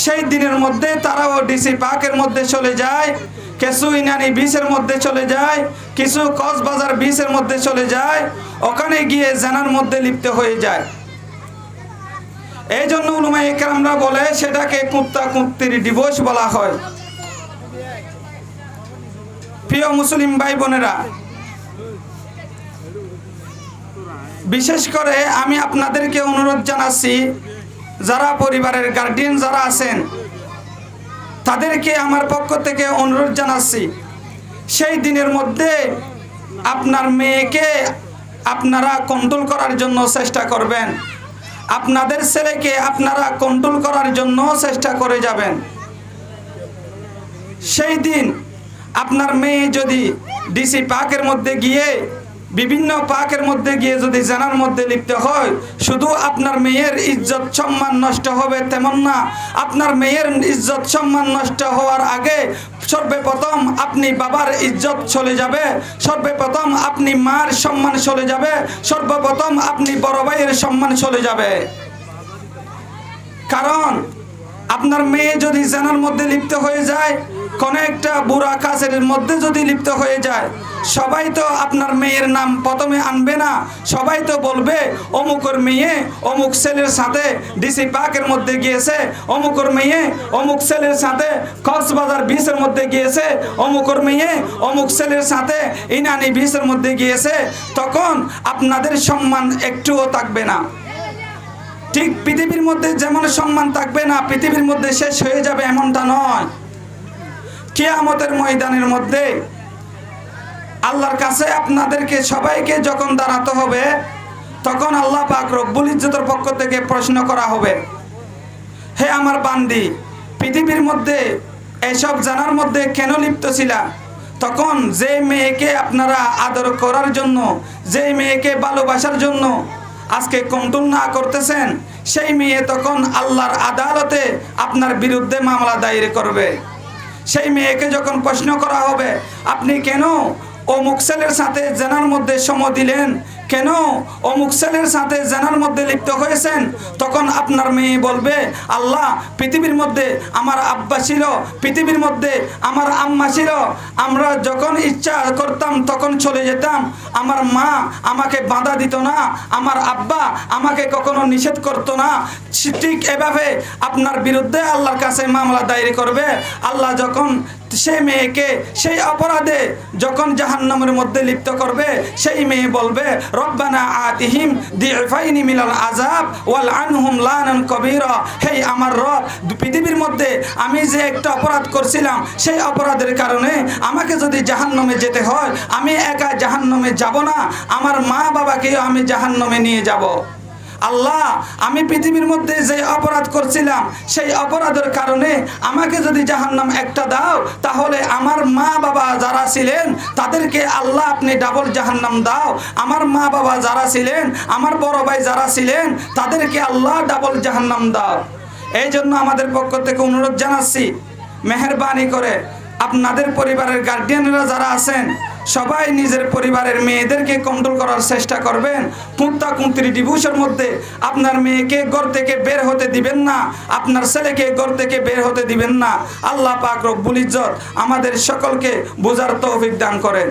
সেই দিনের মধ্যে তারাও ডিসি পার্কের মধ্যে চলে যায়, কিছু ইনানি বিচের মধ্যে চলে যায়, কিছু কক্সবাজার বিচের মধ্যে চলে যায়, ওখানে গিয়ে জানার মধ্যে লিপ্ত হয়ে যায়। এই জন্য উলামায়ে কেরামরা বলে সেটাকে কুত্তা কুত্তির ডিভোর্স বলা হয়। প্রিয় মুসলিম ভাই বোনেরা, বিশেষ করে আমি আপনাদেরকে অনুরোধ জানাচ্ছি, যারা পরিবারের গার্ডিয়ান যারা আছেন তাদেরকে আমার পক্ষ থেকে অনুরোধ জানাচ্ছি, সেই দিনের মধ্যে আপনার মেয়েকে আপনারা কন্ট্রোল করার জন্য চেষ্টা করবেন, আপনাদের ছেলেকে আপনারা কন্ট্রোল করার জন্য চেষ্টা করে যাবেন। সেই দিন আপনার মেয়ে যদি ডিসি পার্কের মধ্যে গিয়ে, বিভিন্ন পার্কের মধ্যে গিয়ে যদি জানার মধ্যে লিপ্ত হয়, শুধু আপনার মেয়ের ইজ্জত সম্মান নষ্ট হবে তেমন না, আপনার মেয়ের ইজ্জত সম্মান নষ্ট হওয়ার আগে সর্বপ্রথম আপনি বাবার ইজ্জত চলে যাবে, সর্বপ্রথম আপনি মার সম্মান চলে যাবে, সর্বপ্রথম আপনি বড় ভাইয়ের সম্মান চলে যাবে। কারণ আপনার মেয়ে যদি জানার মধ্যে লিপ্ত হয়ে যায়, কোনো একটা বুড়া কাজের মধ্যে যদি লিপ্ত হয়ে যায়, সবাই তো আপনার মেয়ের নাম প্রথমে আনবে না, সবাই তো বলবে অমুকের মেয়ে অমুক ছেলের সাথে ডিসি পার্কের মধ্যে গিয়েছে, অমুকের মেয়ে অমুক ছেলের সাথে কক্সবাজার বিচের মধ্যে গিয়েছে, অমুকের মেয়ে অমুক ছেলের সাথে ইনানি বিচের মধ্যে গিয়েছে। তখন আপনাদের সম্মান একটুও থাকবে না। ঠিক পৃথিবীর মধ্যে যেমন সম্মান থাকবে না, পৃথিবীর মধ্যে শেষ হয়ে যাবে এমনটা নয়। কিয়ামতের ময়দানের মধ্যে আল্লাহর কাছে আপনাদেরকে সবাইকে যখন দাঁড়াতে হবে, তখন আল্লাহ পাক রব্বুল ইজ্জতের পক্ষ থেকে প্রশ্ন করা হবে, হে আমার বান্দি, পৃথিবীর মধ্যে এসব জানার মধ্যে কেন লিপ্ত ছিলা? তখন যে মেয়েকে আপনারা আদর করার জন্য, যে মেয়েকে ভালোবাসার জন্য আজকে কন্ট্রোল না করতেছেন, সেই মেয়ে তখন আল্লাহর আদালতে আপনার বিরুদ্ধে মামলা দায়ের করবে। সেই মেয়েকে যখন প্রশ্ন করা হবে, আপনি কেন অমুক ছেলের সাথে জানার মধ্যে সময় দিলেন, কেন অমুক ছেলের সাথে জানার মধ্যে লিপ্ত হয়েছেন, তখন আপনার মেয়ে বলবে, আল্লাহ, পৃথিবীর মধ্যে আমার আব্বা ছিল, পৃথিবীর মধ্যে আমার আম্মা ছিল, আমরা যখন ইচ্ছা করতাম তখন চলে যেতাম, আমার মা আমাকে বাধা দিত না, আমার আব্বা আমাকে কখনো নিষেধ করতো না। ঠিক এভাবে আপনার বিরুদ্ধে আল্লাহর কাছে মামলা দায়ের করবে। আল্লাহ যখন সেই মেয়েকে সেই অপরাধে যখন জাহান্নামের মধ্যে লিপ্ত করবে, সেই মেয়ে বলবে, রব্বানা আতিহিম দিফাইনি মিনাল আযাব ওয়াল আনহুম লানান কবীরা। হে আমার রব, পৃথিবীর মধ্যে আমি যে একটা অপরাধ করছিলাম, সেই অপরাধের কারণে আমাকে যদি জাহান্নামে যেতে হয়, আমি একা জাহান্নামে যাব না, আমার মা বাবাকেও আমি জাহান্নামে নিয়ে যাব। আল্লাহ, আমি পৃথিবীর মধ্যে যে অপরাধ করছিলাম, সেই অপরাধের কারণে আমাকে যদি জাহান্নাম একটা দাও, তাহলে আমার মা বাবা যারা ছিলেন তাদেরকে আল্লাহ আপনি ডাবল জাহান্নাম দাও। আমার মা বাবা যারা ছিলেন, আমার বড় ভাই যারা ছিলেন, তাদেরকে আল্লাহ ডাবল জাহান্নাম দাও। এই জন্য আমাদের পক্ষ থেকে অনুরোধ জানাচ্ছি, মেহেরবানি করে আপনাদের পরিবারের গার্ডিয়ানরা যারা আছেন, সবাই নিজের পরিবারের মেয়েদেরকে কন্ট্রোল করার চেষ্টা করবেন। কুত্তা কুন্ত্রি ডিভোর্সের মধ্যে আপনার মেয়েকে ঘর থেকে বের হতে দিবেন না, আপনার ছেলেকে ঘর থেকে বের হতে দিবেন না। আল্লাহ পাক রব্বুল ইজ্জত আমাদের সকলকে বোঝার তৌফিক দান করেন।